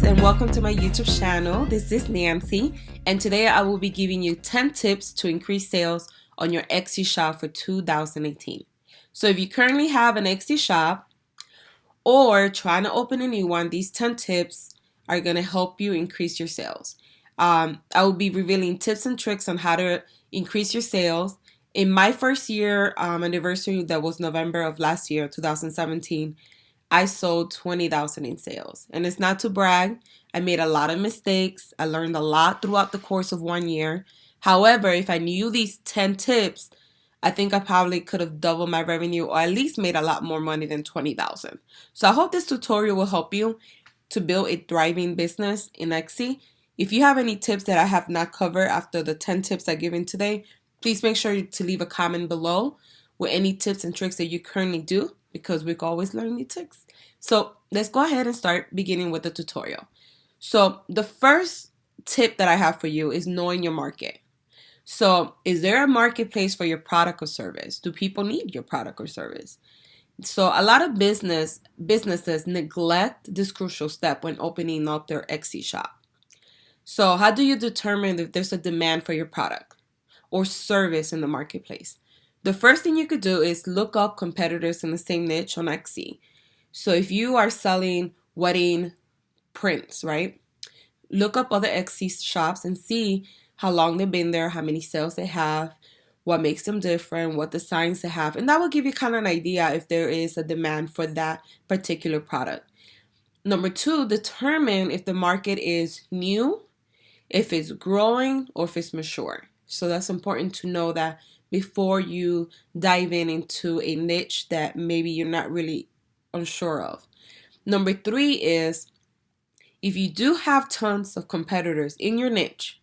guys, and welcome to my YouTube channel. This is Nancy, and today I will be giving you 10 tips to increase sales on your Etsy shop for 2018. So if you currently have an Etsy shop or trying to open a new one, these 10 tips are going to help you increase your sales. I will be revealing tips and tricks on how to increase your sales. In my first year anniversary, that was November of last year, 2017, I sold 20,000 in sales. And it's not to brag. I made a lot of mistakes. I learned a lot throughout the course of 1 year. However, if I knew these 10 tips, I think I probably could have doubled my revenue or at least made a lot more money than 20,000. So I hope this tutorial will help you to build a thriving business in Etsy. If you have any tips that I have not covered after the 10 tips I've given today, please make sure to leave a comment below with any tips and tricks that you currently do, because we can always learn new tricks. So let's go ahead and start beginning with the tutorial. So the first tip that I have for you is knowing your market. So is there a marketplace for your product or service? Do people need your product or service? So a lot of businesses neglect this crucial step when opening up their Etsy shop. So how do you determine if there's a demand for your product or service in the marketplace? The first thing you could do is look up competitors in the same niche on Etsy. So if you are selling wedding prints, right? Look up other Etsy shops and see how long they've been there, how many sales they have, what makes them different, what designs they have. And that will give you kind of an idea if there is a demand for that particular product. Number two, determine if the market is new, if it's growing, or if it's mature. So that's important to know that before you dive into a niche that maybe you're not really unsure of. Number three is, if you do have tons of competitors in your niche,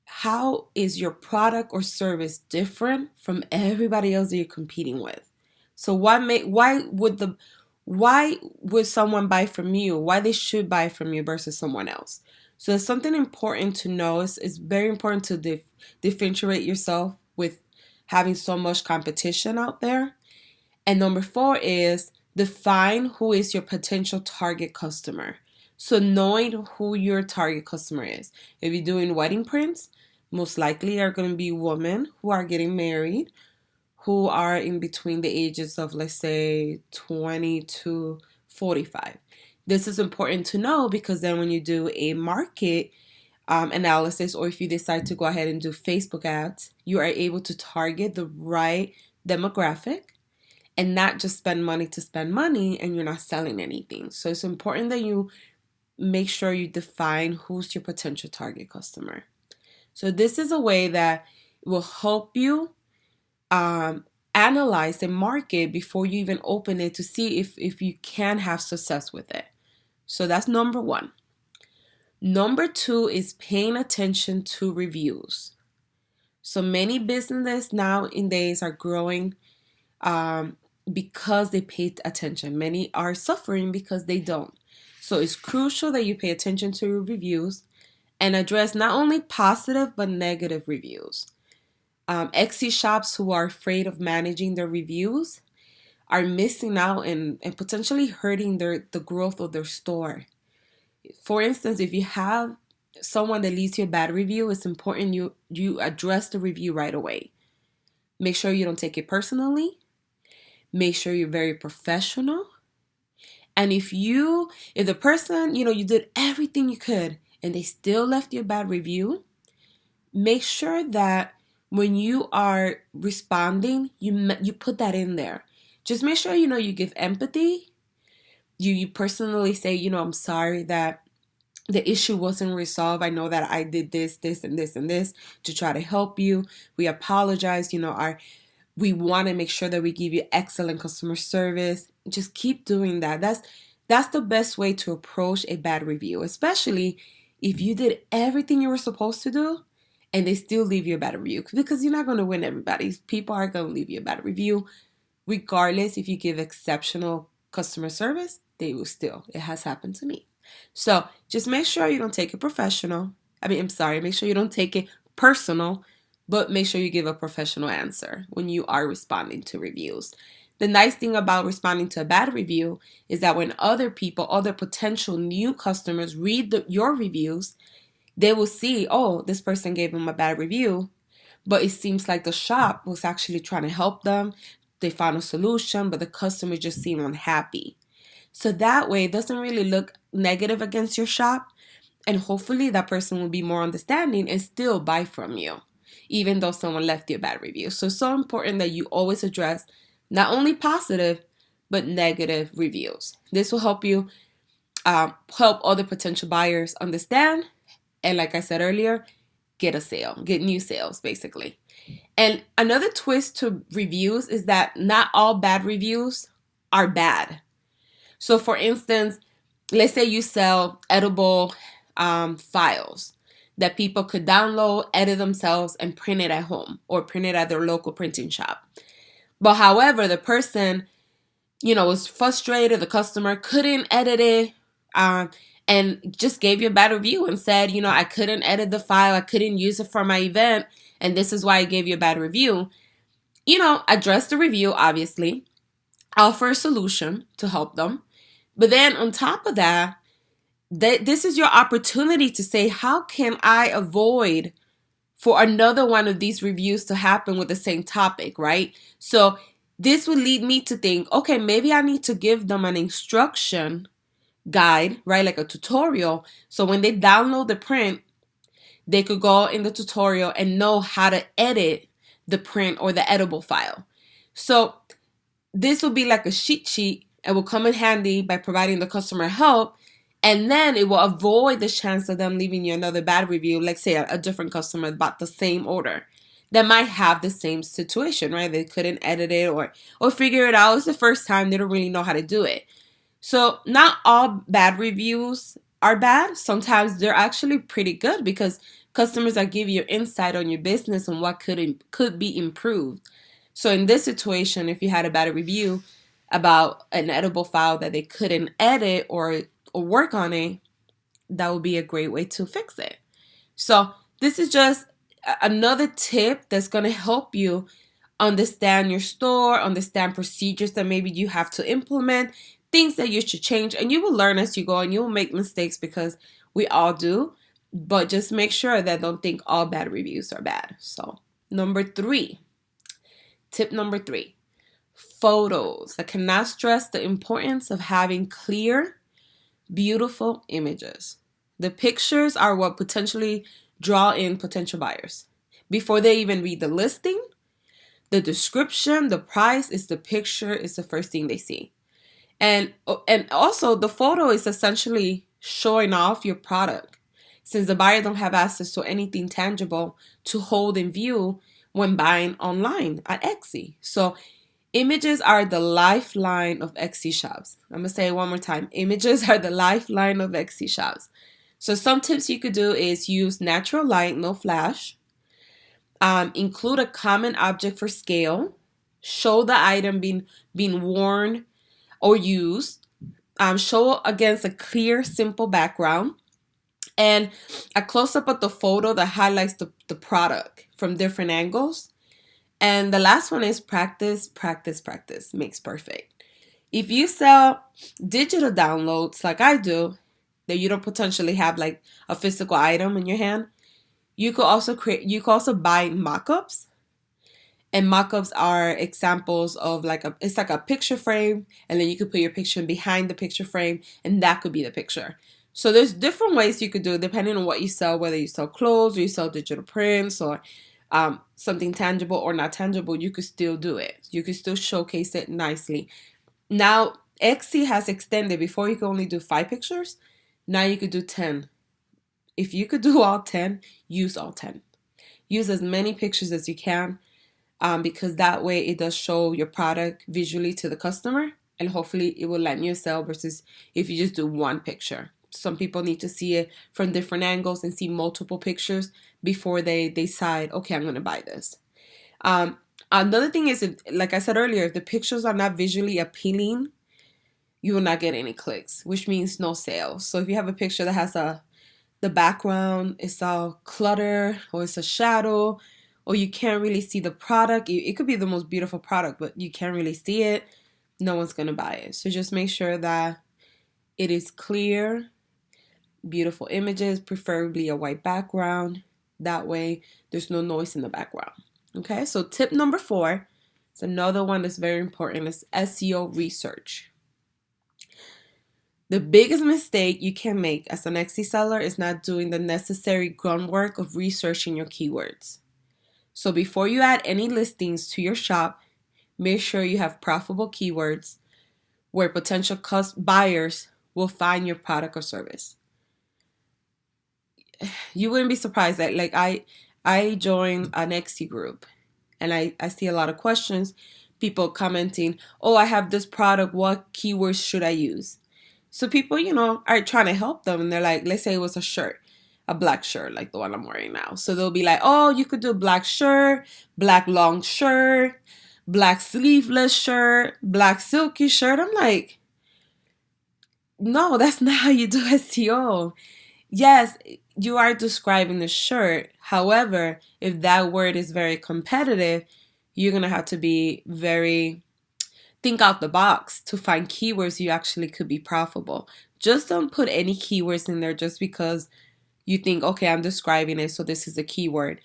how is your product or service different from everybody else that you're competing with? So why would someone buy from you? Why they should buy from you versus someone else? So it's something important to know. It's very important to differentiate yourself with having so much competition out there. And number four is define who is your potential target customer. So knowing who your target customer is. If you're doing wedding prints, most likely are going to be women who are getting married, who are in between the ages of, let's say, 20 to 45. This is important to know because then when you do a market analysis, or if you decide to go ahead and do Facebook ads, you are able to target the right demographic and not just spend money to spend money and you're not selling anything. So it's important that you make sure you define who's your potential target customer. So this is a way that will help you analyze the market before you even open it to see if you can have success with it. So that's number one. Number two is paying attention to reviews. So many businesses nowadays are growing because they paid attention. Many are suffering because they don't. So it's crucial that you pay attention to your reviews and address not only positive but negative reviews. Etsy shops who are afraid of managing their reviews are missing out and potentially hurting the growth of their store. For instance, if you have someone that leaves you a bad review, it's important you address the review right away. Make sure you don't take it personally. Make sure you're very professional. And if the person, you did everything you could and they still left you a bad review, make sure that when you are responding, you put that in there. Just make sure you give empathy. You personally say, I'm sorry that the issue wasn't resolved. I know that I did this, and this, and this to try to help you. We apologize. We want to make sure that we give you excellent customer service. Just keep doing that. That's the best way to approach a bad review, especially if you did everything you were supposed to do and they still leave you a bad review, because you're not going to win everybody. People are going to leave you a bad review. Regardless, if you give exceptional customer service, they will still. It has happened to me. So just make sure you don't take it make sure you don't take it personal, but make sure you give a professional answer when you are responding to reviews. The nice thing about responding to a bad review is that when other people, other potential new customers read your reviews, they will see, oh, this person gave them a bad review, but it seems like the shop was actually trying to help them. They found a solution, but the customer just seemed unhappy. So that way, it doesn't really look negative against your shop. And hopefully that person will be more understanding and still buy from you, even though someone left you a bad review. So it's so important that you always address not only positive, but negative reviews. This will help you help other potential buyers understand. And like I said earlier, get a sale, get new sales, basically. And another twist to reviews is that not all bad reviews are bad. So for instance, let's say you sell edible files that people could download, edit themselves, and print it at home or print it at their local printing shop. But however, the person, was frustrated, the customer couldn't edit it, and just gave you a bad review and said, I couldn't edit the file, I couldn't use it for my event, and this is why I gave you a bad review. Address the review, obviously, offer a solution to help them. But then on top of that, this is your opportunity to say, how can I avoid for another one of these reviews to happen with the same topic, right? So this would lead me to think, okay, maybe I need to give them an instruction guide, right? Like a tutorial. So when they download the print, they could go in the tutorial and know how to edit the print or the editable file. So this will be like a cheat sheet and will come in handy by providing the customer help. And then it will avoid the chance of them leaving you another bad review, like say a different customer about the same order that might have the same situation, right? They couldn't edit it or figure it out. It's the first time, they don't really know how to do it. So not all bad reviews are bad. Sometimes they're actually pretty good because customers are giving you insight on your business and what could be improved. So in this situation, if you had a bad review about an edible file that they couldn't edit or work on it, that would be a great way to fix it. So this is just another tip that's going to help you understand your store, understand procedures that maybe you have to implement, things that you should change, and you will learn as you go, and you will make mistakes because we all do, but just make sure that don't think all bad reviews are bad. So tip number 3, photos. I cannot stress the importance of having clear, beautiful images. The pictures are what potentially draw in potential buyers. Before they even read the listing, the description, the price, is the picture is the first thing they see. And also the photo is essentially showing off your product, since the buyer don't have access to anything tangible to hold in view when buying online at Etsy. So images are the lifeline of Etsy shops. I'm going to say it one more time. Images are the lifeline of Etsy shops. So some tips you could do is use natural light, no flash. Include a common object for scale. Show the item being worn or used. Show against a clear, simple background. And a close-up of the photo that highlights the product from different angles. And the last one is practice, practice, practice makes perfect. If you sell digital downloads like I do, that you don't potentially have like a physical item in your hand, you could also buy mock-ups. And mock-ups are examples of it's like a picture frame, and then you could put your picture behind the picture frame, and that could be the picture. So there's different ways you could do it depending on what you sell, whether you sell clothes or you sell digital prints or something tangible or not tangible. You could still do it. You could still showcase it nicely. Now, Etsy has extended. Before you could only do 5 pictures. Now you could do 10. If you could do all 10, use all 10. Use as many pictures as you can because that way it does show your product visually to the customer, and hopefully it will land you a sale versus if you just do one picture. Some people need to see it from different angles and see multiple pictures before they decide, okay, I'm going to buy this. Another thing is, like I said earlier, if the pictures are not visually appealing, you will not get any clicks, which means no sales. So if you have a picture that has the background is all clutter or it's a shadow or you can't really see the product. It could be the most beautiful product, but you can't really see it. No one's going to buy it. So just make sure that it is clear, beautiful images, preferably a white background. That way there's no noise in the background. Okay, so tip number 4 is another one that's very important, is SEO research. The biggest mistake you can make as an Etsy seller is not doing the necessary groundwork of researching your keywords. So before you add any listings to your shop, make sure you have profitable keywords where potential buyers will find your product or service. You wouldn't be surprised that I joined an Etsy group and I see a lot of questions, people commenting, oh, I have this product, what keywords should I use? So people, are trying to help them, and they're like, let's say it was a shirt, a black shirt like the one I'm wearing now. So they'll be like, oh, you could do black shirt, black long shirt, black sleeveless shirt, black silky shirt. I'm like, no, that's not how you do SEO. Yes, you are describing the shirt. However, if that word is very competitive, you're going to have to be think out the box to find keywords you actually could be profitable. Just don't put any keywords in there just because you think, okay, I'm describing it, so this is a keyword.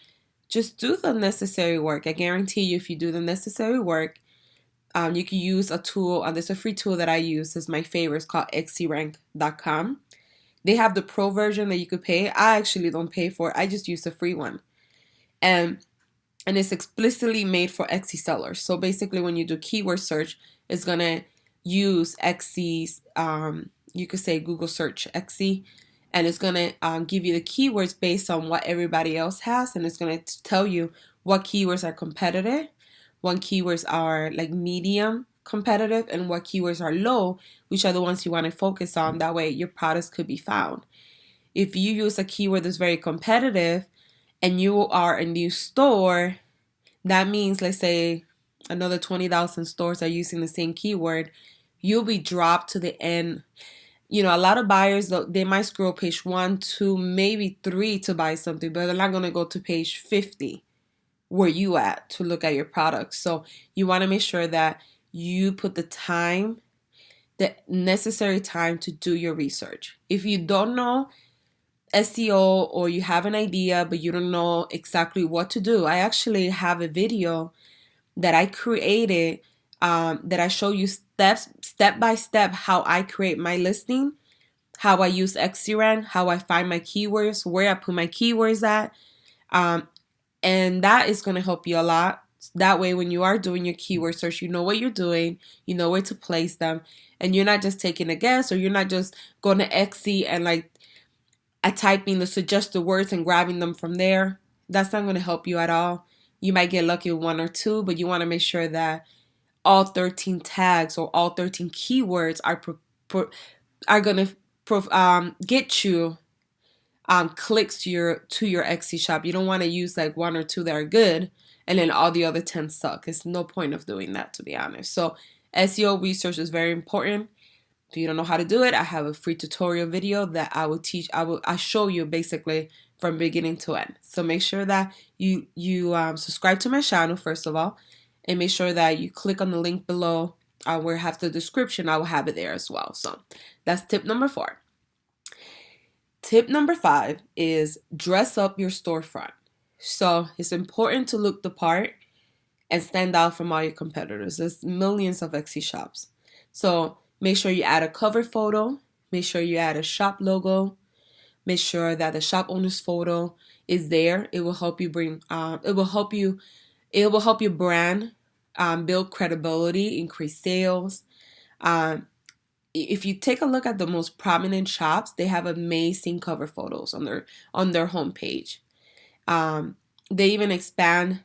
Just do the necessary work. I guarantee you, if you do the necessary work, you can use a tool. There's a free tool that I use. It's my favorite. It's called xcrank.com. They have the pro version that you could pay. I actually don't pay for it. I just use the free one. And it's explicitly made for Etsy sellers. So basically when you do keyword search, it's going to use Etsy's, you could say Google search Etsy, and it's going to give you the keywords based on what everybody else has. And it's going to tell you what keywords are competitive, what keywords are like medium competitive, and what keywords are low, which are the ones you want to focus on. That way your products could be found. If you use a keyword that's very competitive and you are a new store, that means, let's say, another 20,000 stores are using the same keyword, you'll be dropped to the end. A lot of buyers, they might scroll page 1, 2, maybe 3 to buy something, but they're not going to go to page 50 where you at to look at your product. So you want to make sure that you put the necessary time to do your research. If you don't know SEO, or you have an idea but you don't know exactly what to do, I actually have a video that I created that I show you step by step how I create my listing, how I use Xrand, how I find my keywords, where I put my keywords at, and that is going to help you a lot. That way when you are doing your keyword search, you know what you're doing, you know where to place them, and you're not just taking a guess, or you're not just going to Etsy and typing the suggested words and grabbing them from there. That's not going to help you at all. You might get lucky with 1 or 2, but you want to make sure that all 13 tags or all 13 keywords are going to get you clicks to your Etsy shop. You don't want to use 1 or 2 that are good and then all the other 10 suck. It's no point of doing that, to be honest. So SEO research is very important. If you don't know how to do it, I have a free tutorial video that I will teach. I show you basically from beginning to end. So make sure that you subscribe to my channel first of all, and make sure that you click on the link below where I have the description. I will have it there as well. So that's tip number 4. Tip number 5 is dress up your storefront. So it's important to look the part and stand out from all your competitors. There's millions of Etsy shops. So make sure you add a cover photo. Make sure you add a shop logo. Make sure that the shop owner's photo is there. It will help you it will help your brand build credibility, increase sales. If you take a look at the most prominent shops, they have amazing cover photos on their homepage. They even expand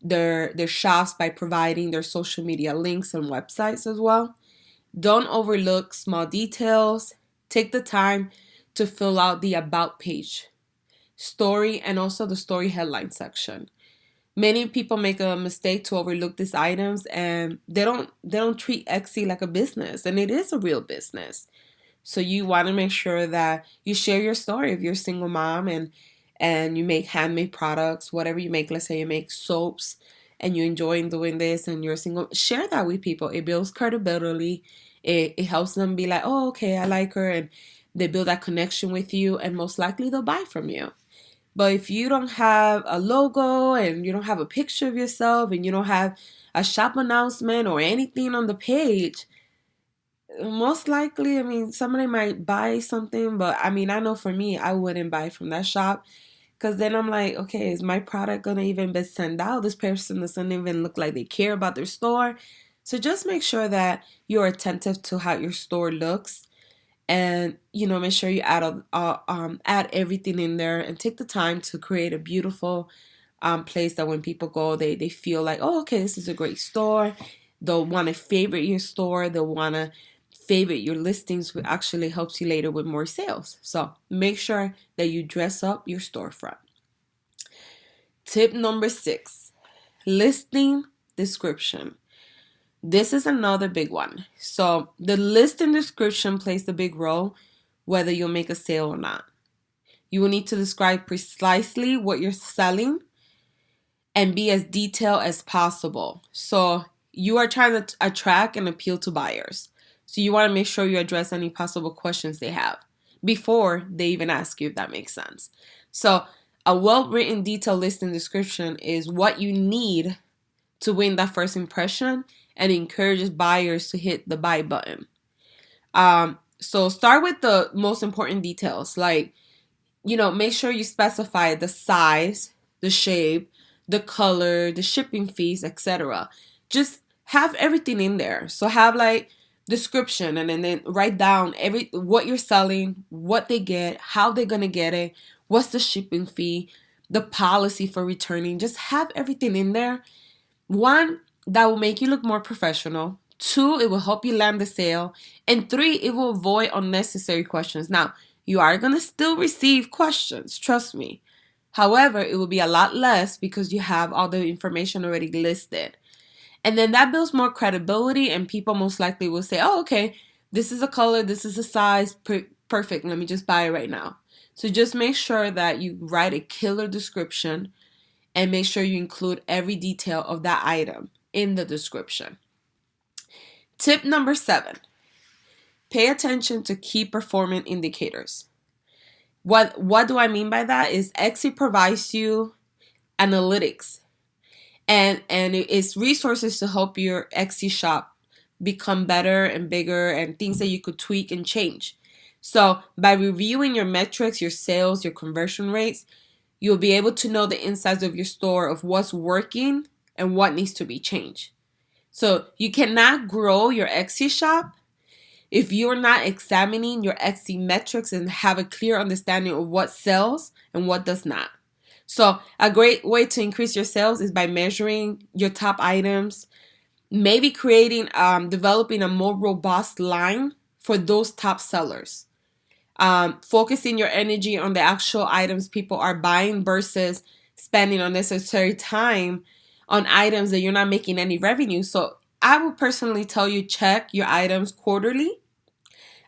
their shops by providing their social media links and websites as well. Don't overlook small details. Take the time to fill out the about page, story, and also the story headline section. Many people make a mistake to overlook these items, and they don't treat Etsy like a business, and it is a real business. So you want to make sure that you share your story if you're a single mom, and and you make handmade products, whatever you make, let's say you make soaps and you enjoy doing this and you're single, share that with people. It builds credibility. It helps them be like, oh, okay, I like her, and they build that connection with you, and most likely they'll buy from you. But if you don't have a logo and you don't have a picture of yourself and you don't have a shop announcement or anything on the page, most likely, I mean, somebody might buy something, but I mean, I know for me, I wouldn't buy from that shop because then I'm like, okay, is my product gonna even be sent out? This person doesn't even look like they care about their store. So just make sure that you're attentive to how your store looks, and make sure you add everything in there and take the time to create a beautiful place that when people go, they feel like, oh, okay, this is a great store. They'll want to favorite your store. They'll want to favorite your listings, which actually helps you later with more sales. So make sure that you dress up your storefront. Tip number 6, listing description. This is another big one. So the listing description plays a big role whether you'll make a sale or not. You will need to describe precisely what you're selling and be as detailed as possible. So you are trying to attract and appeal to buyers. So you want to make sure you address any possible questions they have before they even ask you, if that makes sense. So a well-written detailed listing description is what you need to win that first impression and encourages buyers to hit the buy button. So start with the most important details, like, make sure you specify the size, the shape, the color, the shipping fees, etc. Just have everything in there. So have like description, and then write down what you're selling, what they get, how they're gonna get it, what's the shipping fee, the policy for returning. Just have everything in there. One, that will make you look more professional. 2, it will help you land the sale. And 3, it will avoid unnecessary questions. Now, you are going to still receive questions, trust me. However, it will be a lot less because you have all the information already listed. And then that builds more credibility, and people most likely will say, oh, okay, this is a color, this is a size, perfect, let me just buy it right now. So just make sure that you write a killer description and make sure you include every detail of that item in the description. Tip number 7, pay attention to key performance indicators. What do I mean by that is Etsy provides you analytics and it's resources to help your Etsy shop become better and bigger, and things that you could tweak and change. So by reviewing your metrics, your sales, your conversion rates, you'll be able to know the insides of your store of what's working and what needs to be changed. So you cannot grow your Etsy shop if you're not examining your Etsy metrics and have a clear understanding of what sells and what does not. So a great way to increase your sales is by measuring your top items, maybe developing a more robust line for those top sellers. Focusing your energy on the actual items people are buying versus spending unnecessary time on items that you're not making any revenue. So I would personally tell you, check your items quarterly.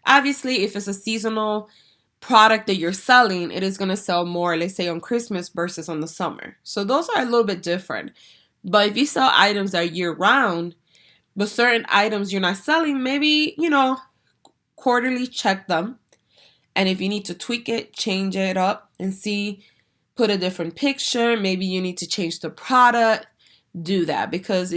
Obviously, if it's a seasonal product that you're selling, it is going to sell more, let's say on Christmas versus on the summer. So those are a little bit different. But if you sell items that are year round, but certain items you're not selling, maybe, quarterly check them. And if you need to tweak it, change it up and put a different picture. Maybe you need to change the product. Do that, because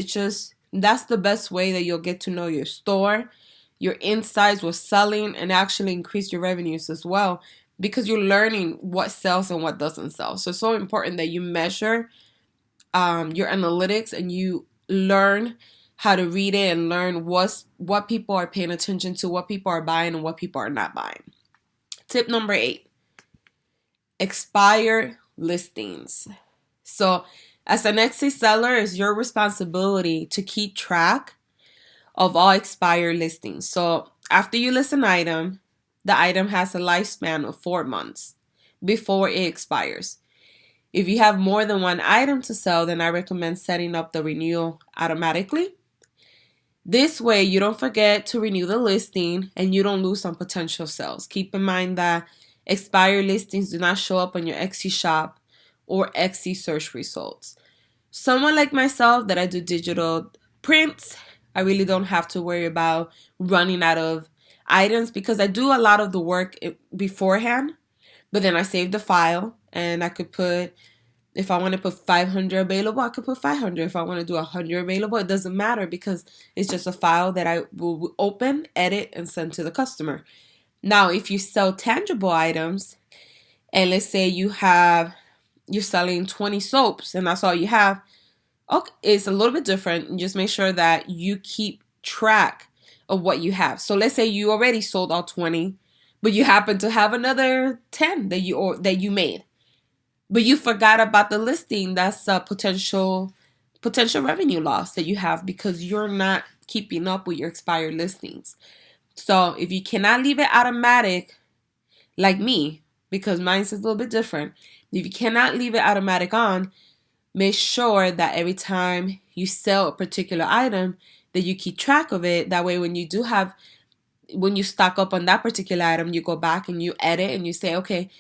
that's the best way that you'll get to know your store, your insights, what's selling, and actually increase your revenues as well, because you're learning what sells and what doesn't sell. So it's so important that you measure your analytics and you learn how to read it and learn what people are paying attention to, what people are buying, and what people are not buying. Tip number 8, expired listings. So as an Etsy seller, it's your responsibility to keep track of all expired listings. So after you list an item, the item has a lifespan of 4 months before it expires. If you have more than one item to sell, then I recommend setting up the renewal automatically. This way, you don't forget to renew the listing and you don't lose on potential sales. Keep in mind that expired listings do not show up on your Etsy shop or Etsy search results. Someone like myself that I do digital prints, I really don't have to worry about running out of items because I do a lot of the work beforehand, but then I save the file and I could put, if I want to put 500 available, I could put 500. If I want to do 100 available, it doesn't matter because it's just a file that I will open, edit, and send to the customer. Now, if you sell tangible items, and let's say you're selling 20 soaps and that's all you have, okay, it's a little bit different. Just make sure that you keep track of what you have. So let's say you already sold all 20, but you happen to have another 10 that you made, but you forgot about the listing. That's a potential revenue loss that you have because you're not keeping up with your expired listings. So if you cannot leave it automatic, like me, because mine's a little bit different, if you cannot leave it automatic on, make sure that every time you sell a particular item that you keep track of it. That way when you stock up on that particular item, you go back and you edit and you say, okay,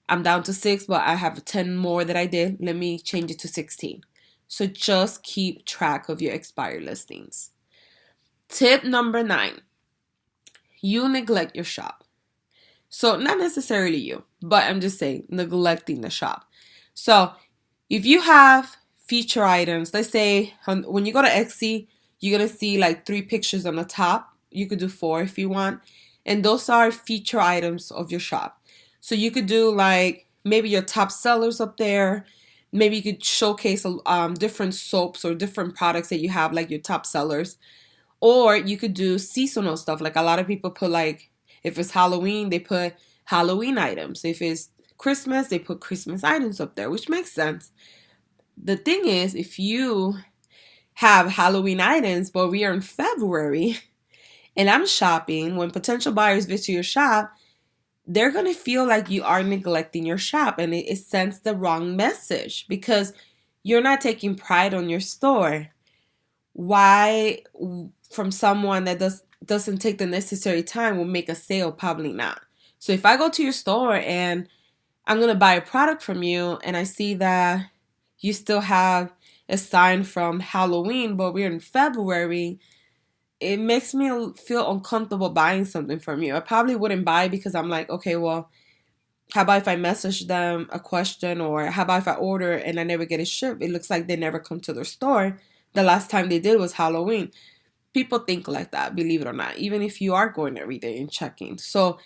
I'm down to 6, but I have 10 more that I did. Let me change it to 16. So just keep track of your expired listings. Tip number 9, you neglect your shop. So not necessarily you, but I'm just saying neglecting the shop. So if you have feature items, let's say when you go to Etsy, you're going to see like 3 pictures on the top. You could do 4 if you want. And those are feature items of your shop. So you could do like maybe your top sellers up there. Maybe you could showcase different soaps or different products that you have, like your top sellers. Or you could do seasonal stuff. Like a lot of people put, like, if it's Halloween, they put Halloween items. If it's Christmas, they put Christmas items up there, which makes sense. The thing is, if you have Halloween items, but we are in February and I'm shopping, when potential buyers visit your shop, they're going to feel like you are neglecting your shop, and it sends the wrong message because you're not taking pride on your store. Why, from someone that doesn't take the necessary time, will make a sale? Probably not. So if I go to your store and I'm going to buy a product from you and I see that you still have a sign from Halloween, but we're in February, it makes me feel uncomfortable buying something from you. I probably wouldn't buy because I'm like, okay, well, how about if I message them a question, or how about if I order and I never get it shipped? It looks like they never come to their store. The last time they did was Halloween. People think like that, believe it or not, even if you are going every day and checking. So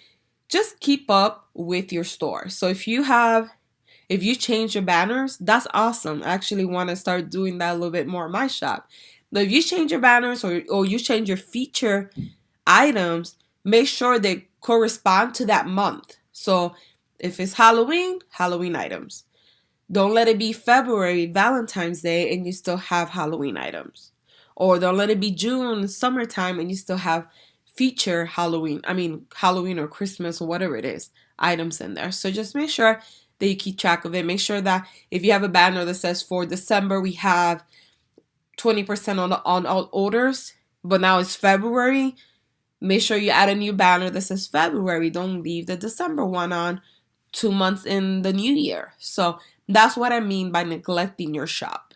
just keep up with your store. So if you change your banners, that's awesome. I actually want to start doing that a little bit more in my shop. But if you change your banners or you change your feature items, make sure they correspond to that month. So if it's Halloween, Halloween items. Don't let it be February, Valentine's Day, and you still have Halloween items. Or don't let it be June, summertime, and you still have feature Halloween or Christmas or whatever it is, items in there. So just make sure that you keep track of it. Make sure that if you have a banner that says for December we have 20% on all orders, but now it's February, make sure you add a new banner that says February. Don't leave the December one on 2 months in the new year. So that's what I mean by neglecting your shop.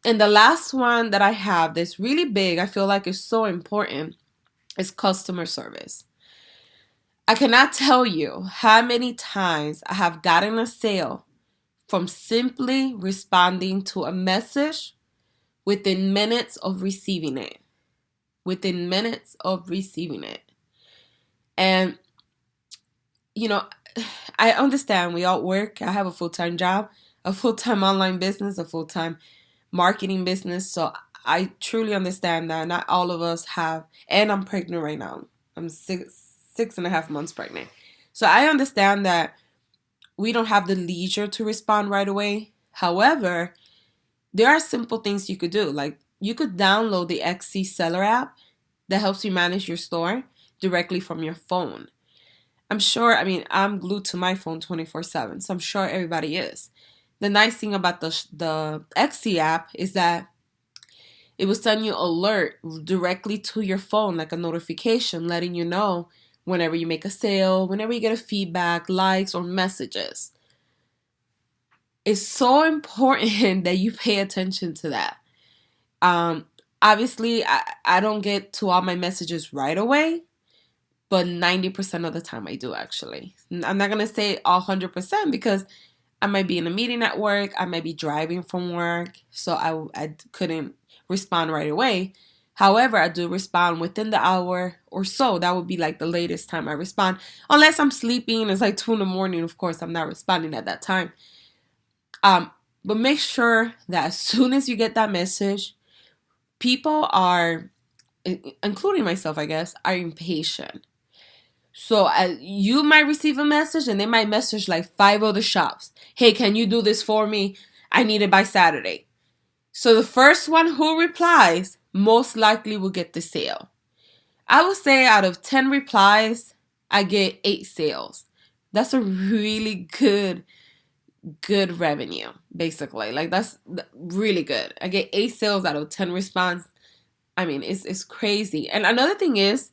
And the last one that I have that's really big, I feel like is so important, is customer service. I cannot tell you how many times I have gotten a sale from simply responding to a message within minutes of receiving it. Within minutes of receiving it. And, I understand we all work. I have a full-time job, a full-time online business, a full-time marketing business. So I truly understand that not all of us have, and I'm pregnant right now. I'm 6.5 months pregnant. So I understand that we don't have the leisure to respond right away. However, there are simple things you could do. Like you could download the Etsy seller app that helps you manage your store directly from your phone. I'm glued to my phone 24/7, so I'm sure everybody is. The nice thing about the Etsy app is that it will send you alert directly to your phone, like a notification letting you know whenever you make a sale, whenever you get a feedback, likes, or messages. It's so important that you pay attention to that. Obviously, I don't get to all my messages right away, but 90% of the time I do, actually. I'm not going to say 100% because I might be in a meeting at work, I might be driving from work, so I couldn't respond right away. However, I do respond within the hour or so. That would be like the latest time I respond. Unless I'm sleeping, it's like 2 in the morning, of course, I'm not responding at that time. But make sure that as soon as you get that message, people are, including myself, I guess, are impatient. So you might receive a message and they might message like 5 other shops. Hey, can you do this for me? I need it by Saturday. So the first one who replies most likely will get the sale. I would say out of 10 replies, I get 8 sales. That's a really good revenue, basically. Like, that's really good. I get 8 sales out of 10 response. I mean, it's crazy. And another thing is,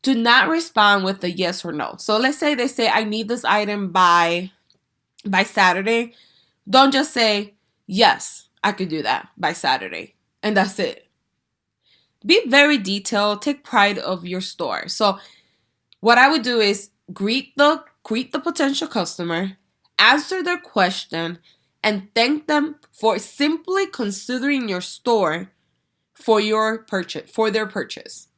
do not respond with a yes or no. So let's say they say, I need this item by Saturday. Don't just say, yes, I could do that by Saturday. And that's it. Be very detailed. Take pride of your store. So what I would do is greet the potential customer, answer their question, and thank them for simply considering your store for their purchase.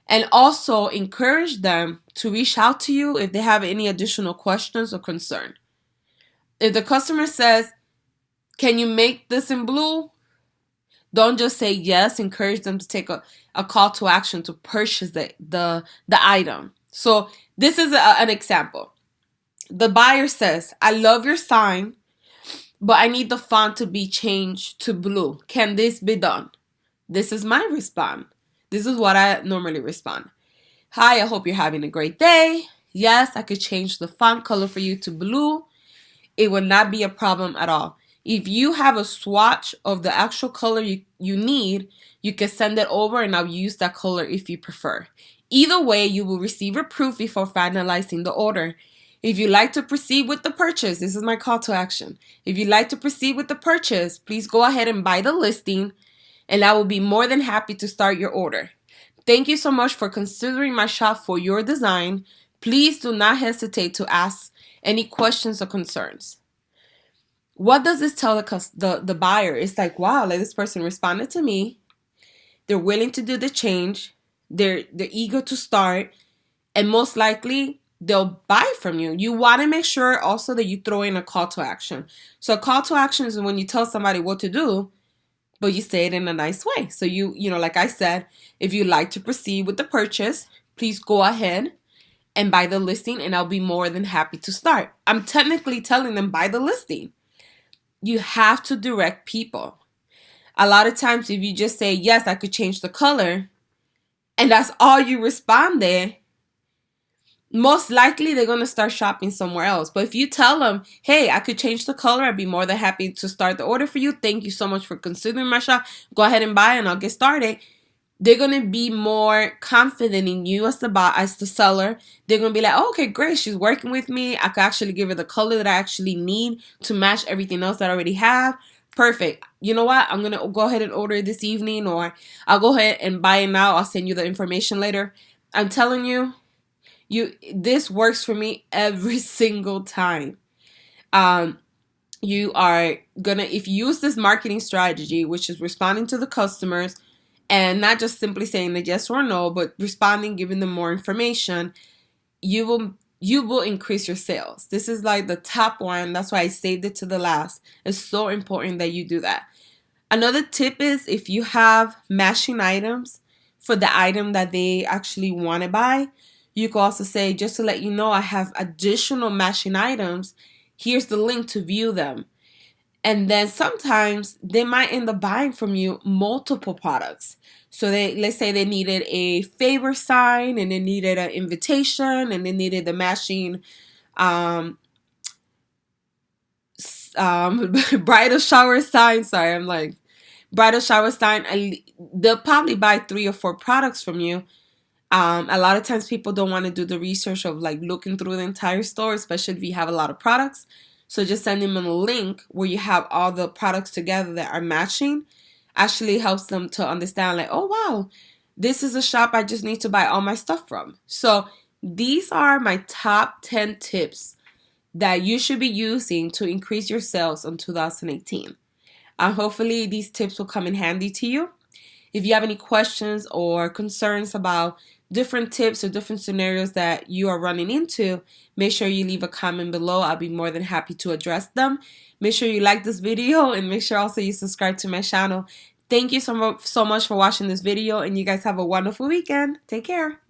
And also encourage them to reach out to you if they have any additional questions or concern. If the customer says, can you make this in blue? Don't just say yes. Encourage them to take a call to action to purchase the item. So this is an example. The buyer says, I love your sign, but I need the font to be changed to blue. Can this be done? This is my response. This is what I normally respond. Hi, I hope you're having a great day. Yes, I could change the font color for you to blue. It would not be a problem at all. If you have a swatch of the actual color you need, you can send it over and I'll use that color if you prefer. Either way, you will receive a proof before finalizing the order. If you'd like to proceed with the purchase, this is my call to action. If you'd like to proceed with the purchase, please go ahead and buy the listing, and I will be more than happy to start your order. Thank you so much for considering my shop for your design. Please do not hesitate to ask any questions or concerns. What does this tell the buyer? It's like, wow, like this person responded to me. They're willing to do the change. They're eager to start, and most likely they'll buy from you. You want to make sure also that you throw in a call to action. So a call to action is when you tell somebody what to do, but you say it in a nice way. So you know, like I said, if you'd like to proceed with the purchase, please go ahead and buy the listing, and I'll be more than happy to start. I'm technically telling them buy the listing. You have to direct people. A lot of times if you just say, yes, I could change the color, and that's all you responded, most likely they're going to start shopping somewhere else. But if you tell them, hey, I could change the color, I'd be more than happy to start the order for you. Thank you so much for considering my shop. Go ahead and buy and I'll get started. They're going to be more confident in you as the seller. They're going to be like, oh, okay, great. She's working with me. I could actually give her the color that I actually need to match everything else that I already have. Perfect. You know what? I'm going to go ahead and order it this evening, or I'll go ahead and buy it now. I'll send you the information later. I'm telling you, this works for me every single time. You are gonna, if you use this marketing strategy, which is responding to the customers and not just simply saying a yes or no, but responding, giving them more information, you will increase your sales. This is like the top one. That's why I saved it to the last. It's so important that you do that. Another tip is, if you have matching items for the item that they actually want to buy, you can also say, just to let you know, I have additional matching items. Here's the link to view them. And then sometimes they might end up buying from you multiple products. So let's say they needed a favor sign, and they needed an invitation, and they needed the matching bridal shower sign. Sorry, I'm like, bridal shower sign. They'll probably buy 3 or 4 products from you. A lot of times people don't want to do the research of like looking through the entire store, especially if you have a lot of products. So just sending them a link where you have all the products together that are matching actually helps them to understand like, oh wow, this is a shop I just need to buy all my stuff from. So these are my top 10 tips that you should be using to increase your sales in 2018. Hopefully these tips will come in handy to you. If you have any questions or concerns about different tips or different scenarios that you are running into, make sure you leave a comment below. I'll be more than happy to address them. Make sure you like this video and make sure also you subscribe to my channel. Thank you so much for watching this video, and you guys have a wonderful weekend. Take care.